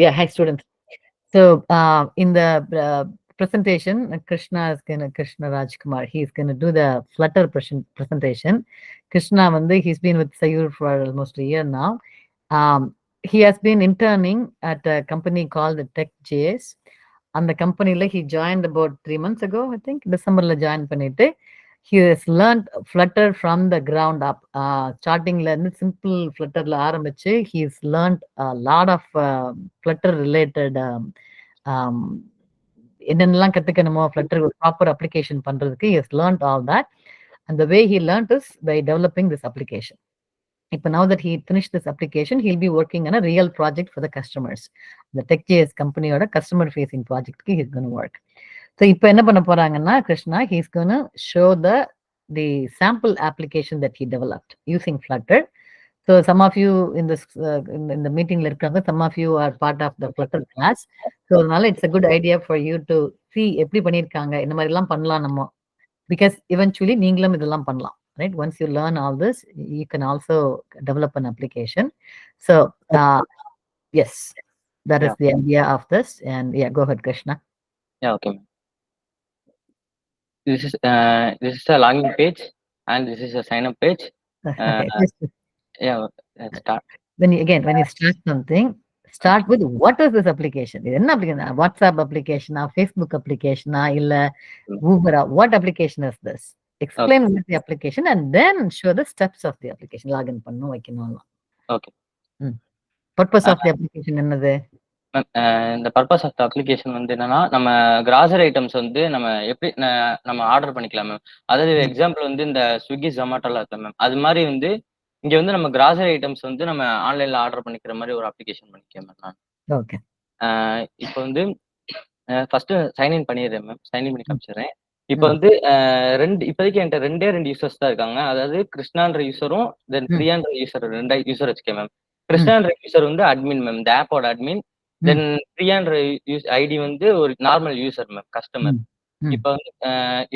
Yeah, hi students. So in the presentation, Krishna Rajkumar, he's gonna do the Flutter presentation. Krishna he's been with Sayur for almost a year now. He has been interning at a company called Tech.js. அந்த கம்பெனில he joined about 3 months ago, I think. டிசம்பர்ல join பண்ணிட்டு he has learned Flutter from the ground up. ஸ்டார்டிங்ல இருந்து simple Flutterல ஆரம்பிச்சு he's learned a lot of Flutter related என்னென்னலாம் கத்துக்கணுமோ Flutter ஒரு proper application பண்றதுக்கு he has learned all that. And the way he learned is by developing this application. Now that he finished this application, he'll be working on a real project for the customers. The Tech.js company or a customer facing project he's going to work. So இப்போ என்ன பண்ண போறாங்கன்னா Krishna, he's going to show the sample application that he developed using Flutter. So some of you in this in the meeting இருக்காங்க, some of you are part of the Flutter class. So அதனால it's a good idea for you to see எப்படி பண்ணிருக்காங்க, இந்த மாதிரி எல்லாம் பண்ணலாம் நம்ம, because eventually நீங்களும் இதெல்லாம் பண்ணலாம். Right? Once you learn all this, you can also develop an application. So, yes, that is the idea of this. And yeah, go ahead, Krishna. Yeah, okay. This is a login page, and this is a sign up page. Okay. Yeah, let's start. When you start something, start with what is this application? இது என்ன application? WhatsApp application, Facebook application, இல்ல Uber? What application is this? Explain what the application and then show the steps of the application. Login பண்ணனும், வைக்கணும். Okay. Purpose of the application என்னது? The purpose of the application வந்து என்னன்னா, நம்ம grocery items வந்து நம்ம எப்படி நம்ம ஆர்டர் பண்ணிக்கலாம் மேம். அதாவது எக்ஸாம்பிள் வந்து இந்த ஸ்விக்கி ஜொமேட்டோல இருக்கு மேம். அது மாதிரி வந்து இங்க வந்து நம்ம கிராசரி ஐட்டம்ஸ் வந்து நம்ம ஆன்லைன்ல ஆர்டர் பண்ணிக்கிற மாதிரி ஒரு அப்ளிகேஷன் பண்ணிக்கேன் மேம் நான். ஓகே. இப்போ வந்து ஃபர்ஸ்ட் சைன்இன் பண்ணிடுறேன் மேம். சைன்இன் பண்ணி காமிச்சிடுறேன். இப்போ வந்து இப்போதைக்கு என்கிட்ட ரெண்டு யூசர்ஸ் தான் இருக்காங்க. அதாவது கிருஷ்ணான்ற யூசரும் தென் பிரியான்ற யூசர், 2 யூசர் வச்சுக்கேன் மேம். கிருஷ்ணான்ற யூசர் வந்து அட்மின் மேம், இந்த ஆப்போட அட்மின். தென் பிரியான்ற ஐடி வந்து ஒரு நார்மல் யூசர் மேம், கஸ்டமர். இப்போ வந்து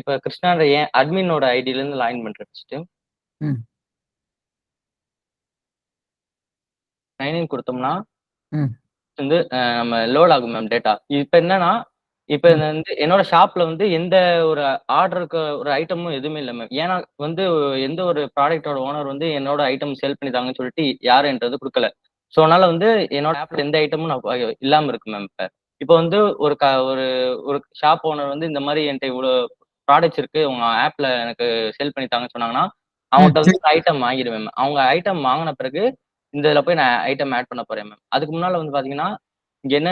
இப்போ கிருஷ்ணான்ற அட்மினோட ஐடில இருந்து லாகின் பண்றேன் ஃபர்ஸ்ட். சைன்இன் கொடுத்தோம்னா வந்து நம்ம லோட் ஆகும் மேம் டேட்டா. இப்போ என்னன்னா, இப்போ வந்து என்னோட ஷாப்ல வந்து எந்த ஒரு ஆர்டருக்கு ஒரு ஐட்டமும் எதுவுமே இல்லை மேம். ஏன்னா வந்து எந்த ஒரு ப்ராடக்டோட ஓனர் வந்து என்னோட ஐட்டம் சேல் பண்ணிதாங்கன்னு சொல்லிட்டு யாரும் என்றது கொடுக்கல. ஸோ அதனால வந்து என்னோட ஆப்ல எந்த ஐட்டமும் நான் இல்லாம இருக்கு மேம். இப்போ வந்து ஒரு ஒரு ஷாப் ஓனர் வந்து இந்த மாதிரி என்கிட்ட இவ்வளவு ப்ராடக்ட்ஸ் இருக்கு, உங்க ஆப்ல எனக்கு சேல் பண்ணித்தாங்கன்னு சொன்னாங்கன்னா, அவங்கள்ட்ட வந்து ஐட்டம் வாங்கிடுவேன் மேம். அவங்க ஐட்டம் வாங்கின பிறகு இந்த இதுல போய் நான் ஐட்டம் ஆட் பண்ண போறேன் மேம். அதுக்கு முன்னால வந்து பாத்தீங்கன்னா, இங்க என்ன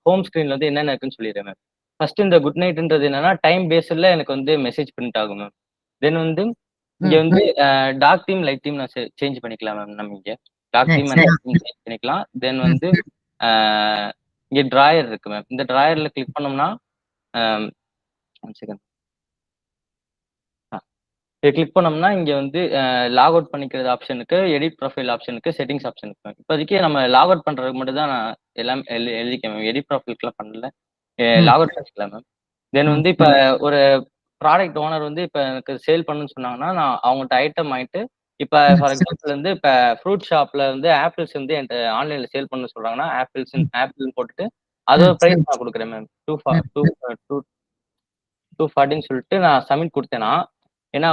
ஹோம் ஸ்கிரீன்ல வந்து என்னென்ன இருக்குன்னு சொல்லிடுறேன் மேம். ஃபர்ஸ்ட் இந்த குட் நைட்ன்றது என்னன்னா, டைம் பேஸ்ல எனக்கு வந்து மெசேஜ் பிரிண்ட் ஆகும் மேம். தென் வந்து இங்க வந்து டார்க் தீம், லைட் தீம் நான் சேஞ்ச் பண்ணிக்கலாம் மேம். நம்ம இங்க dark theme and light theme change பண்ணிக்கலாம். தென் வந்து இங்க டிராயர் இருக்கு மேம். இந்த டிராயர்ல கிளிக் பண்ணோம்னா ஒன் செகண்ட், கிளிக் பண்ணோம்னா இங்க வந்து லாக் அவுட் பண்ணிக்கிறது ஆப்ஷனுக்கு, எடிட் ப்ரொஃபைல் ஆப்ஷனுக்கு, செட்டிங்ஸ் ஆப்ஷனுக்கு மேம். இப்போதைக்கு நம்ம லாக் அவுட் பண்றதுக்கு மட்டும் தான் நான் எல்லாம் எழுதிக்கேன் மேம். எடிட் ப்ரொஃபைல்க்குலாம் பண்ணல, லாக் அவுட் பண்ணிக்கலாம் மேம். தென் வந்து இப்போ ஒரு ப்ராடக்ட் ஓனர் வந்து இப்போ எனக்கு சேல் பண்ணுன்னு சொன்னாங்கன்னா, நான் அவங்கள்ட்ட ஐட்டம் வாங்கிட்டு, இப்போ ஃபார் எக்ஸாம்பிள் வந்து இப்போ ஃப்ரூட் ஷாப்ல வந்து ஆப்பிள்ஸ் வந்து என்கிட்ட ஆன்லைன்ல சேல் பண்ண சொல்றாங்கன்னா, ஆப்பிள்னு போட்டுட்டு அதோட ப்ரைஸ் நான் கொடுக்குறேன் மேம். 240ன்னு சொல்லிட்டு நான் சப்மிட் கொடுத்தேன்னா, ஏன்னா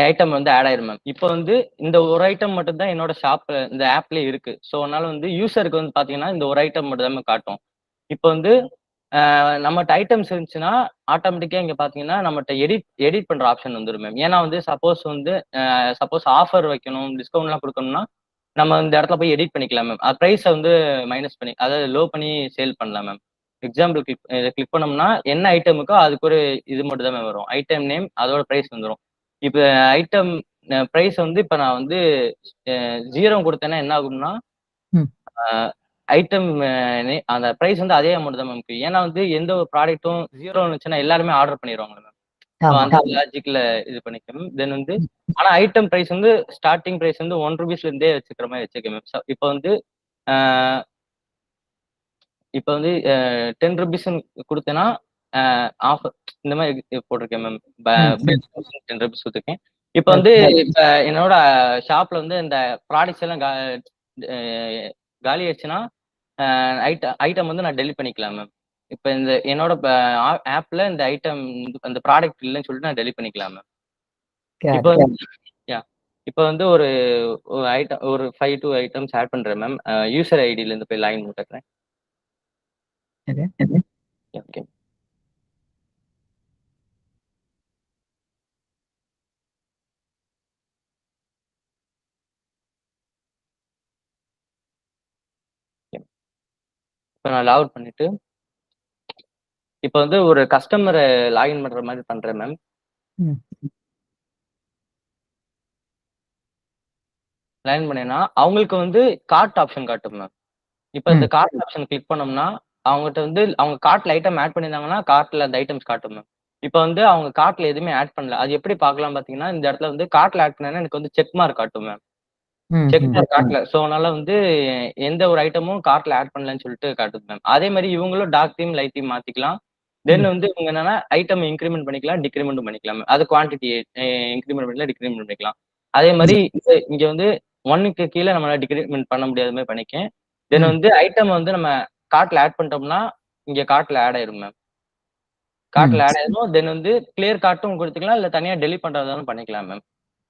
ஐட்டம் வந்து ஆட் ஆயிரும் மேம். இப்போ வந்து இந்த ஒரு ஐட்டம் மட்டும் தான் என்னோட ஷாப் இந்த ஆப்லயே இருக்கு. ஸோ அதனால வந்து யூசருக்கு வந்து பாத்தீங்கன்னா இந்த ஒரு ஐட்டம் மட்டும் தான் காட்டும். இப்போ வந்து நம்மகிட்ட ஐட்டம்ஸ் இருந்துச்சுன்னா ஆட்டோமேட்டிக்கா இங்க பாத்தீங்கன்னா நம்மகிட்ட எடிட் பண்ற ஆப்ஷன் வந்துடும் மேம். ஏன்னா வந்து சப்போஸ் ஆஃபர் வைக்கணும், டிஸ்கவுண்ட்லாம் கொடுக்கணும்னா நம்ம இந்த இடத்துல போய் எடிட் பண்ணிக்கலாம் மேம். ப்ரைஸை வந்து மைனஸ் பண்ணி, அதாவது லோ பண்ணி சேல் பண்ணலாம் மேம். எக்ஸாம்பிள் கிளிக் பண்ணோம்னா என்ன ஐட்டமுக்கோ அதுக்கு ஒரு இது மட்டும் தான் மேம் வரும். ஐட்டம் நேம், அதோட ப்ரைஸ் வந்துடும். இப்போ ஐட்டம் ப்ரைஸ் வந்து இப்போ நான் வந்து 0 கொடுத்தேன்னா என்ன ஆகும்னா, ஐட்டம் அந்த ப்ரைஸ் வந்து அதே அமௌண்ட் தான் மேம். ஏன்னா வந்து எந்த ஒரு ப்ராடக்ட்டும் 0 இருந்துச்சுன்னா எல்லாருமே ஆர்டர் பண்ணிடுவாங்க மேம். அந்த லாஜிக்ல இது பண்ணிக்கணும். தென் வந்து ஆனா ஐட்டம் ப்ரைஸ் வந்து ஸ்டார்டிங் ப்ரைஸ் வந்து 1 ரூபீஸ்ல இருந்தே வச்சுக்கிற மாதிரி வச்சுக்க மேம். இப்போ வந்து இப்போ வந்து 10 ரூபீஸ் கொடுத்தேன்னா ஆஃபர் இந்த மாதிரி போட்டிருக்கேன் மேம். 10 ரூபீஸ் கொடுத்துருக்கேன். இப்போ வந்து இப்போ என்னோட ஷாப்ல வந்து இந்த ப்ராடக்ட்ஸ் எல்லாம் காலி ஆயிடுச்சுன்னா ஐட்டம் வந்து நான் டெலிட் பண்ணிக்கலாம் மேம். இப்ப இந்த என்னோட ஆப்ல இந்த ஐட்டம் அந்த ப்ராடக்ட் இல்லன்னு சொல்லிட்டு நான் டெலிட் பண்ணிக்கலாம் மேம். Got இப்போ it. வந்து இப்போ வந்து ஒரு ஐட்டம் ஒரு 5 to ஐட்டம்ஸ் ஆட் பண்றேன் மேம். யூசர் ஐடில இருந்து போய் லாகின் போட்டுக்கிறேன். Okay. ஓகே. இப்போ நான் லாக் அவுட் பண்ணிட்டு இப்போ வந்து ஒரு கஸ்டமரை லாகின் பண்ற மாதிரி பண்றேன் மேம். ம். லாகின் பண்ணேன்னா அவங்களுக்கு வந்து கார்ட் ஆப்ஷன் காட்டும் மேம். இப்போ இந்த கார்ட் ஆப்ஷன் கிளிக் பண்ணோம்னா அவங்ககிட்ட வந்து அவங்க கார்ட்ல ஐட்டம் ஆட் பண்ணியிருந்தாங்கன்னா கார்ட்ல அந்த ஐட்டம்ஸ் காட்டும் மேம். இப்போ வந்து அவங்க கார்ட்ல எதுவுமே ஆட் பண்ணல. அது எப்படி பார்க்கலாம் பார்த்தீங்கன்னா, இந்த இடத்துல வந்து கார்ட்ல ஆட் பண்ணேன்னா எனக்கு வந்து செக் மார்க் காட்டும் மேம். செக் மார்க் காட்டல. ஸோ அதனால வந்து எந்த ஒரு ஐட்டமும் கார்ட்ல ஆட் பண்ணலன்னு சொல்லிட்டு காட்டுது மேம். அதே மாதிரி இவங்களும் டார்க் தீம், லைட் தீம் மாத்திக்கலாம். தென் வந்து இவங்க என்னன்னா ஐட்டம் இன்கிரிமெண்ட் பண்ணிக்கலாம், டிக்ரிமெண்ட்டும் பண்ணிக்கலாம். அது குவான்டிட்டி இன்கிரிமெண்ட் பண்ணிக்கலாம், டிக்ரிமெண்ட் பண்ணிக்கலாம். அதே மாதிரி இங்க வந்து 1க்கு கீழ நம்மளால டிக்ரிமெண்ட் பண்ண முடியாத மாதிரி பண்ணிக்கேன். தென் வந்து ஐட்டம் வந்து நம்ம கார்ட்ல ஆட் பண்ணிட்டோம்னா, இங்க கார்ட்ல ஆட் ஆயிரும் மேம். கார்ட்ல ஆட் ஆயிரும். தென் வந்து கிளியர் கார்ட்டும் குடுத்துக்கலாம். இல்ல தனியா டெலீட் பண்றதாலும் பண்ணிக்கலாம் மேம்.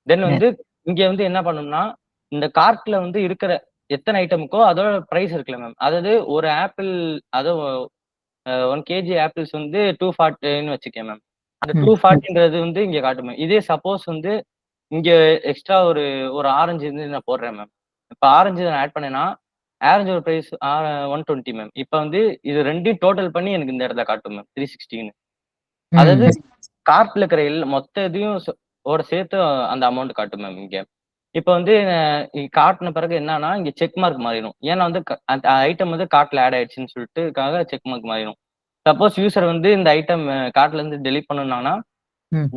தென் வந்து இங்க வந்து என்ன பண்ணணும்னா, இந்த கார்ட்ல வந்து இருக்கிற எத்தனை ஐட்டமுக்கோ அதோட பிரைஸ் இருக்குல்ல மேம். அதாவது ஒரு ஆப்பிள் அதுவும் 1 கேஜி ஆப்பிள்ஸ் வந்து 240ன்னு வச்சுக்கேன் மேம். அந்த 240ன்றது வந்து இங்க காட்டும் மேம். இதே சப்போஸ் வந்து இங்க எக்ஸ்ட்ரா ஒரு ஒரு ஆரஞ்சு வந்து நான் போடுறேன் மேம். இப்ப ஆரஞ்சு நான் ஆட் பண்ணேன்னா, ஆரஞ்சோட பிரைஸ் 120 மேம். இப்ப வந்து இது 2யும் டோட்டல் பண்ணி எனக்கு இந்த இடத்துல காட்டும் மேம் 360ன்னு. அதாவது கார்ட்ல இருக்கிற மொத்த இதையும் ஓட சேர்த்து அந்த அமௌண்ட் காட்டும் மேம் இங்க. இப்ப வந்து காட்டுன பிறகு என்னன்னா, இங்க செக் மார்க் மாறிடும். ஏன்னா வந்து அந்த ஐட்டம் வந்து கார்ட்ல ஆட் ஆயிடுச்சுன்னு சொல்லிட்டுக்காக செக் மார்க் மாறிடும். சப்போஸ் யூசர் வந்து இந்த ஐட்டம் கார்ட்ல இருந்து டெலீட் பண்ணணும்னாங்கன்னா,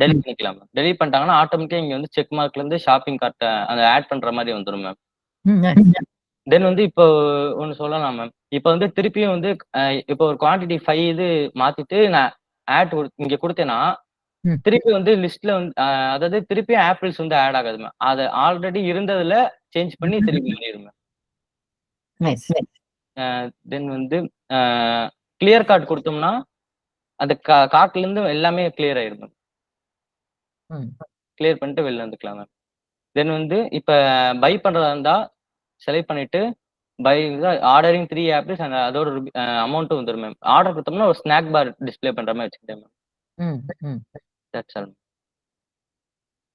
டெலீட் பண்ணிக்கலாம் மேம். டெலீட் பண்ணிட்டாங்கன்னா, ஆட்டோமேட்டிக்கா இங்க வந்து செக் மார்க்ல இருந்து ஷாப்பிங் கார்ட்ட அந்த ஆட் பண்ற மாதிரி வந்துரும் மேம். தென் வந்து இப்போ ஒண்ணு சொல்லலாம் மேம். இப்ப வந்து திருப்பியும் வந்து இப்போ ஒரு குவான்டிட்டி 5 இது மாத்திட்டு நான் ஆட் இங்க குடுத்தேன்னா, திருப்பி வந்து லிஸ்ட்ல வந்து அதாவது திருப்பியும் ஆப்பிள்ஸ் வந்து ஆட் ஆகாது மேம். அது ஆல்ரெடி இருந்ததுல சேஞ்ச் பண்ணி திருப்பி பண்ணிரும் மேம். நைஸ். தென் வந்து கிளியர் கார்ட் குடுத்தோம்னா, அந்த கார்ட்ல இருந்து எல்லாமே கிளியர் ஆயிரும் மேம். கிளியர் பண்ணிட்டு வெளில வந்துக்கலாம் மேம். தென் வந்து இப்ப பை பண்றதா இருந்தா செலக்ட் பண்ணிட்டு பை ஆர்டரிங் 3 ஆப்பிள்ஸ் அண்ட் அதோட அமௌண்ட்டும் வந்துரும் மேம். ஆர்டர் குடுத்தோம்னா ஒரு ஸ்நாக் பார் டிஸ்ப்ளே பண்ற மாதிரி வச்சுக்கிட்டேன் ma'am. That's all.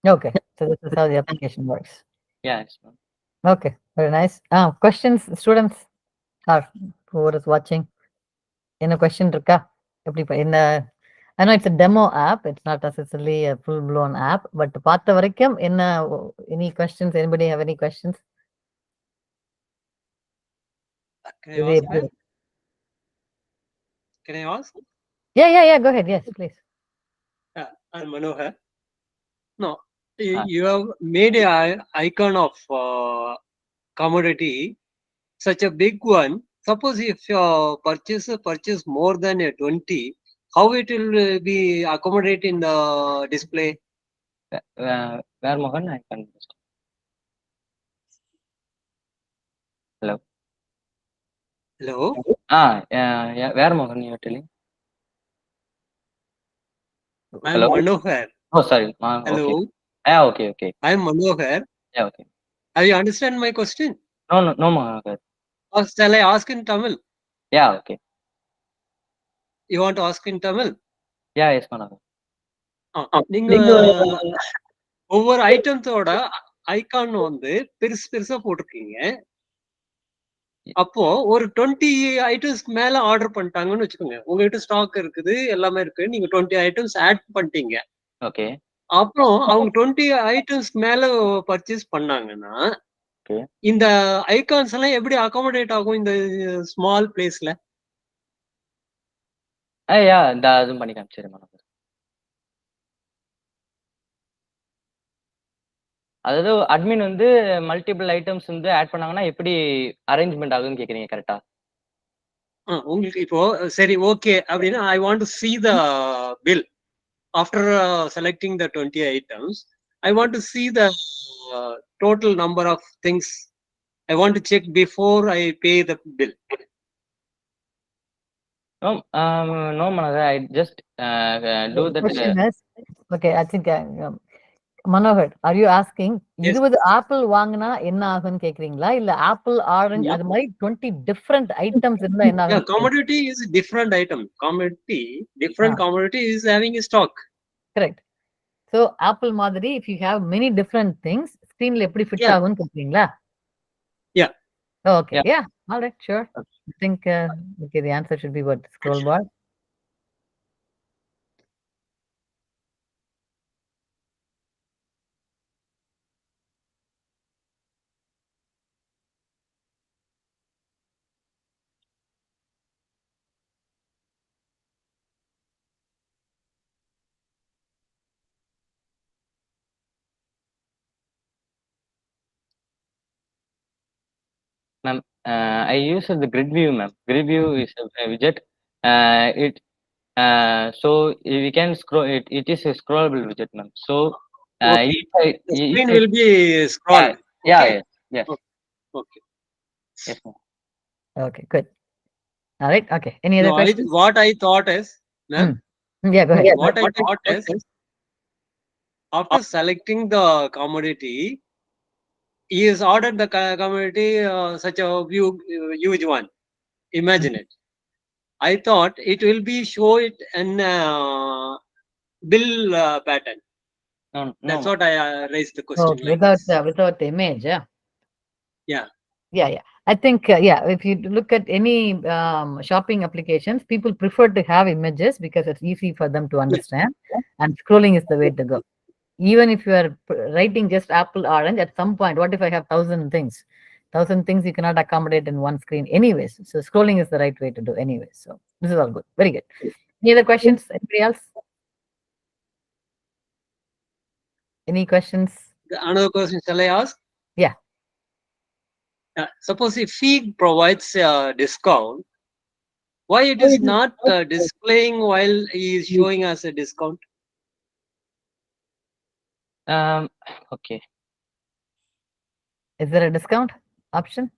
Okay. So this is how the application works. Yes, ma'am. Okay. Very nice. Questions, students or whoever is watching? Any question இருக்கா? எப்படி இந்த I know it's a demo app. It's not necessarily a full-blown app. But பார்த்த வரைக்கும் என்ன any questions? Anybody have any questions? Can I ask? Yeah. Go ahead. Yes, please. I'm Manohar. No, you have made an icon of commodity, such a big one. Suppose if your purchase more than a 20, how it will be accommodated in the display? Where Mohan, I can understand. Hello. Yeah, where Mohan you are telling? I'm Manohar. Oh, sorry. Hello. Okay. Yeah, okay. I'm Manohar. Yeah, okay. Have you understand my question? No, Manohar. Or shall I ask in Tamil? Yeah, okay. You want to ask in Tamil? Yeah, yes, Manohar. நீங்க ஒவ்வொரு ஐட்டத்தோட icon வந்து பெருசா போட்டிருக்கீங்க. அப்போ ஒரு 20 ஐட்டம்ஸ்க்கு மேல order பண்ணிட்டாங்கன்னு வச்சுக்கோங்க. உங்ககிட்ட ஸ்டாக் இருக்குது, எல்லாமே இருக்கு. நீங்க 20 ஐட்டம்ஸ் ஆட் பண்ணிட்டீங்க. ஓகே. அப்புறம் அவங்க 20 ஐட்டம்ஸ்க்கு மேல பர்ச்சேஸ் பண்ணாங்கன்னா, இந்த ஐகான்ஸ் எல்லாம் எப்படி அகாமடேட் ஆகும் இந்த ஸ்மால் பிளேஸ்ல? அதுவும் பண்ணி காமிச்சிருங்க. அதாவது அட்மின் வந்து மல்டிபிள் ஐட்டம்ஸ் வந்து ஆட் பண்ணாங்கன்னா எப்படி அரேஞ்ச்மெண்ட் ஆகுதுன்னு கேக்குறீங்க கரெக்டா? உங்களுக்கு இப்போ சரி ஓகே அப்படின்னா I want to see the bill after selecting the 20 items. I want to see the total number of things I want to check before I pay the bill. No, no, Manohar. I just do The that. question is, okay, I think Manohar, are you asking Yes. 20 apple வாங்கினா என்ன ஆகும்னு கேக்குறீங்களா இல்ல apple orange No. அது மாதிரி 20 different items இருந்தா என்ன Yeah, ஆகும்? commodity is different item. Commodity, different commodity is having a stock. Correct. So apple மாதிரி if you have many different things ஸ்கிரீன்ல எப்படி ஃபிட் Yeah. ஆகும்னு கேக்குறீங்களா? Yeah. Okay, yeah, all right, sure. I think okay, the answer should be what, scroll bar. Ma'am, I use the grid view, ma'am. Grid view is a widget. So we can scroll it. It is a scrollable widget, ma'am. So Okay. if The I, screen will be scrolled. yeah, Okay. yes, Okay. yes, ma'am. Okay, good. All right, okay. Any other No, questions? what I thought is, ma'am, Yeah, go ahead. what I thought is, after selecting the commodity, he has ordered the commodity such a huge one. Imagine it. I thought it will be show it in bill pattern. No, That's no. what I raised the question. Okay, Like without the image, yeah. Yeah. Yeah. I think yeah, if you look at any shopping applications, people prefer to have images because it's easy for them to understand, and scrolling is the way to go. Even if you are writing just apple orange, at some point, what if I have 1,000 things? 1,000 things you cannot accommodate in one screen, anyways. So scrolling is the right way to do, anyways. So this is all good, very good. Any other questions? Anybody else? Any questions? Another question, shall I ask? Yeah. Suppose if Feed provides a discount, why it is not displaying while he is showing us a discount? Okay. Is there a discount option?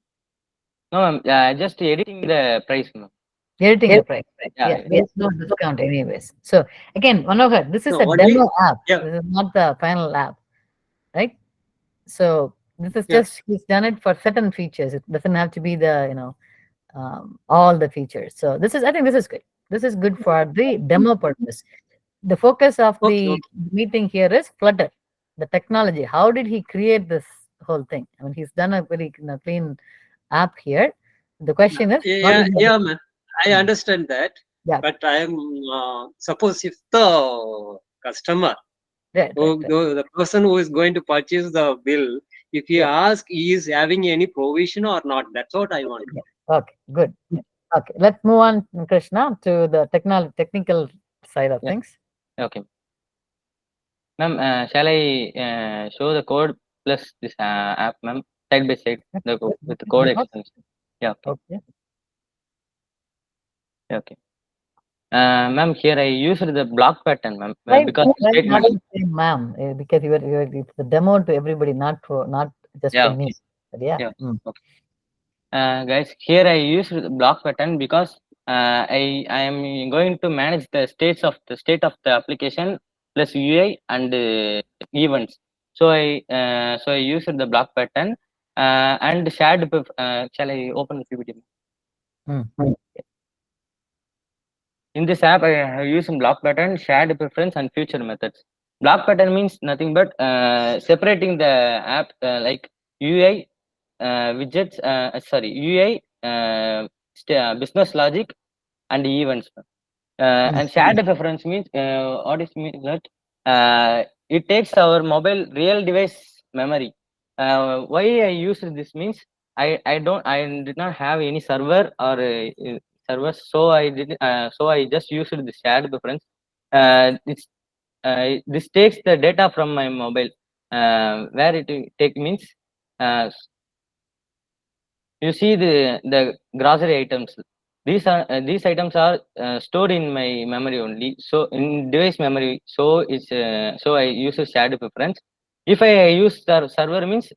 No, ma'am. Just editing the price, ma'am. Editing the price. Yeah. There's no discount anyways. So again, Manohar, this is No, a only- demo app. yeah. This is not the final app, right? So this is Yeah. just he's done it for certain features. It doesn't have to be the all the features. So this is, I think this is good. This is good for the demo purpose. The focus of the meeting here is Flutter, the technology. How did he create this whole thing? I mean, he's done a very clean app here. The question is, Yeah, man. I understand that. Yeah. But I am suppose if the customer, the person who is going to purchase the bill, if you ask, he is having any provision or not? That's what I want. Okay, good. Okay, let's move on, Krishna, to the technical side of things. Okay. Ma'am, shall I show the code plus this app, ma'am, side by side, with the code extension? Yeah. Okay. Okay. Ma'am, here I used the block pattern, ma'am, because ma'am, because it's the demo to everybody, not just for me. But yeah. Okay. Guys, here I used the block pattern because I am going to manage the state of the application plus UI and events. So I used the block pattern and shared. Shall I open the PPT? In this app, I have used block pattern, shared preference, and future methods. Block pattern means nothing but separating the app like UI widgets. UI business logic and events. And shared preference means what is mean that it takes our mobile real device memory. Why I used this means I did not have any server or servers, so I just used the shared preference. This takes the data from my mobile. Where it take means you see the grocery items. These items are stored in my memory only. So in device memory, so I use a shared preference. If I use the server means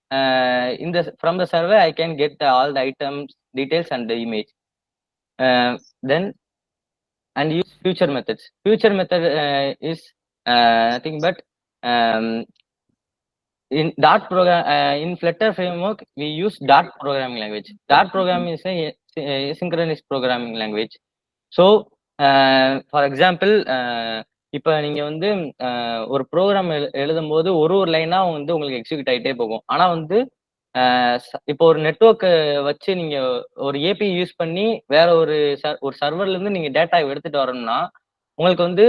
from the server I can get all the items details and the image. Then and use future methods. Future method is nothing but in Dart program in Flutter framework we use Dart programming language. Dart programming is a asynchronous programming language. So for example இப்போ நீங்க வந்து ஒரு program எழுதும் போது ஒரு லைனா வந்து உங்களுக்கு எக்ஸிக்யூட் ஆகிட்டே போகும். ஆனா வந்து இப்போ ஒரு நெட்வொர்க் வச்சு நீங்க ஒரு ஏபி யூஸ் பண்ணி வேற ஒரு சர்வர்ல இருந்து நீங்க டேட்டா எடுத்துட்டு வரணும்னா உங்களுக்கு வந்து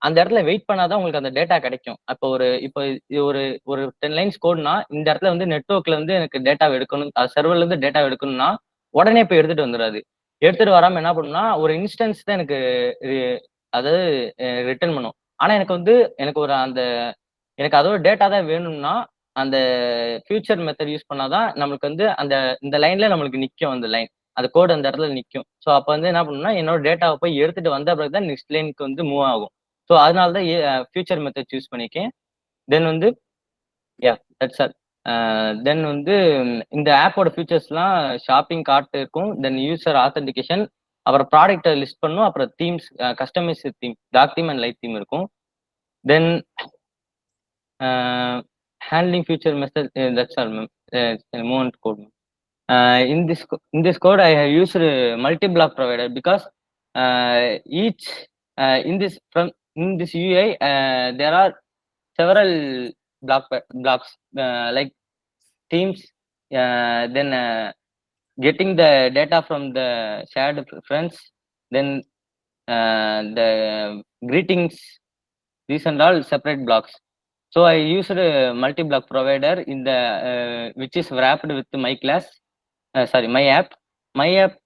அந்த இடத்துல வெயிட் பண்ணாதான் உங்களுக்கு அந்த டேட்டா கிடைக்கும். அப்போ இப்போ ஒரு ஒரு 10 லைன்ஸ் கோட்னா இந்த இடத்துல வந்து நெட்வொர்க்ல இருந்து எனக்கு டேட்டா எடுக்கணும், சர்வர்ல இருந்து டேட்டா எடுக்கணும்னா உடனே போய் எடுத்துட்டு வந்துடாது. எடுத்துட்டு வராம என்ன பண்ணும்னா ஒரு இன்ஸ்டன்ஸ் தான் எனக்கு அதாவது ரிட்டர்ன் பண்ணும். ஆனா எனக்கு வந்து எனக்கு அதோட டேட்டா தான் வேணும்னா அந்த ஃபியூச்சர் மெத்தட் யூஸ் பண்ணாதான் நம்மளுக்கு வந்து இந்த லைன்ல நம்மளுக்கு நிக்கும் அந்த லைன், அந்த கோட் அந்த இடத்துல நிக்கும். ஸோ அப்ப வந்து என்ன பண்ணணும்னா என்னோட டேட்டாவை போய் எடுத்துட்டு வந்த பிறகு தான் நெக்ஸ்ட் லைனுக்கு வந்து மூவ் ஆகும். ஸோ அதனால தான் ஃபியூச்சர் மெத்தட் யூஸ் பண்ணிக்கேன். தென் வந்து தட்ஸ் ஆல். தென் வந்து இந்த ஆப்போட ஃபியூச்சர்ஸ்லாம் ஷாப்பிங் கார்ட் இருக்கும், தென் யூசர் ஆத்தென்டிகேஷன், அப்புறம் ப்ராடக்ட்டை லிஸ்ட் பண்ணும், அப்புறம் themes customise theme, dark theme and light theme இருக்கும். Then handling future method, that's all ma'am. Movement code. In this code I have used multi-block provider because each in this UI there are several blocks like themes, then getting the data from the shared friends, then the greetings, these and all separate blocks. So I used a multi-block provider in the which is wrapped with my class, my app.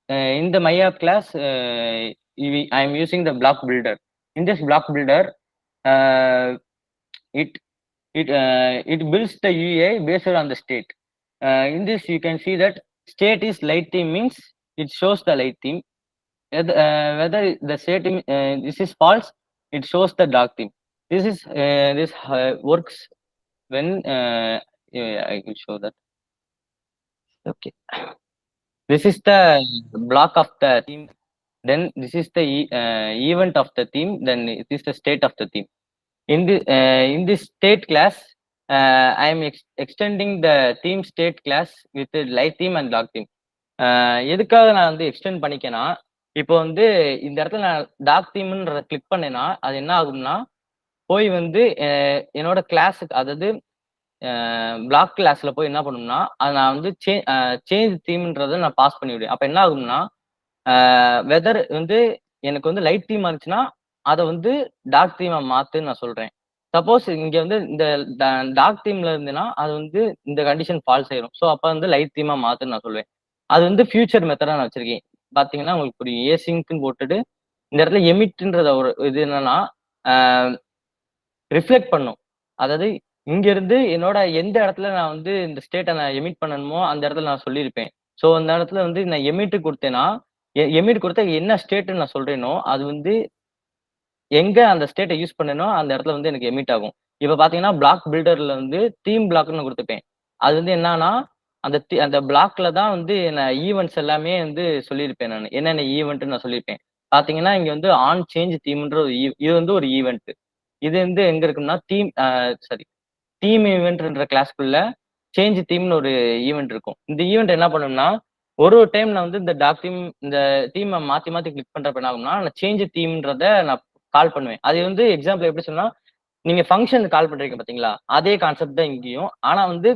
In the my app class, I am using the block builder. In this block builder, it builds the UI based on the state. In this, you can see that state is light theme means it shows the light theme. Whether the state this is false, it shows the dark theme. This works when I will show that. Okay, this is the block of the theme, then this is the event of the theme, then it is the state of the theme. In this state class, I am extending the theme state class with the light theme and dark theme. எதுக்காக நான் வந்து extend பண்ணிக்கேன்னா, இப்போ வந்து இந்த இடத்துல நான் dark தீம்ன்ற click பண்ணேன்னா அது என்ன ஆகும்னா போய் வந்து என்னோட கிளாஸுக்கு, அதாவது பிளாக் கிளாஸ்ல போய் என்ன பண்ணும்னா அதை நான் வந்து சேஞ்ச் தீம்ன்றதை நான் பாஸ் பண்ணிவிடுவேன். அப்ப என்ன ஆகும்னா வெதர் வந்து எனக்கு வந்து லைட் தீமா இருந்துச்சுன்னா அதை வந்து டார்க் தீமா மாத்துன்னு நான் சொல்றேன். சப்போஸ் இங்க வந்து இந்த டார்க் தீம்ல இருந்துன்னா அது வந்து இந்த கண்டிஷன் ஃபால்ஸ் ஆயிரும். ஸோ அப்ப வந்து லைட் தீமா மாத்துன்னு நான் சொல்லுவேன். அது வந்து ஃபியூச்சர் மெத்தடா நான் வச்சிருக்கேன். பாத்தீங்கன்னா உங்களுக்கு ஒரு ஏசிங்க்னு போட்டுட்டு இந்த இடத்துல எமிட்ன்றத ஒரு இது என்னன்னா ரிஃப்ளெக்ட் பண்ணும். அதாவது இங்க இருந்து என்னோட எந்த இடத்துல நான் வந்து இந்த ஸ்டேட்டை நான் எமிட் பண்ணணுமோ அந்த இடத்துல நான் சொல்லியிருப்பேன். ஸோ அந்த இடத்துல வந்து நான் எமிட் கொடுத்தேன்னா எமிட் கொடுத்தா என்ன ஸ்டேட்னு நான் சொல்றேனோ அது வந்து எங்க அந்த ஸ்டேட்டை யூஸ் பண்ணனோ அந்த இடத்துல வந்து எனக்கு எமிட் ஆகும். இப்ப பாத்தீங்கன்னா பிளாக் பில்டர்ல வந்து தீம் பிளாக்னு கொடுத்துப்பேன். அது வந்து என்னன்னா அந்த பிளாக்ல தான் வந்து நான் ஈவெண்ட்ஸ் எல்லாமே வந்து சொல்லியிருப்பேன். நான் என்னென்ன ஈவெண்ட்னு நான் சொல்லியிருப்பேன். பாத்தீங்கன்னா இங்க வந்து ஆன் சேஞ்ச் தீம்ன்ற இது வந்து ஒரு ஈவெண்ட். இது வந்து எங்க இருக்குன்னா தீம் ஈவெண்ட்ன்ற கிளாஸ்க்குள்ள சேஞ்ச் தீம்னு ஒரு ஈவெண்ட் இருக்கும். இந்த ஈவெண்ட் என்ன பண்ணும்னா ஒரு டைம் நான் வந்து இந்த டார்க் தீம் இந்த தீமை மாத்தி மாத்தி கிளிக் பண்றப்ப என்ன ஆகும்னா நான் சேஞ்ச் தீம்ன்றத நான் கால் பண்ணுவேன். அது வந்து எக்ஸாம்பிள் எப்படி சொன்னா நீங்க ஃபங்க்ஷன் கால் பண்றீங்க பாத்தீங்களா, அதே கான்செப்ட் தான் இங்கேயும். ஆனா வந்து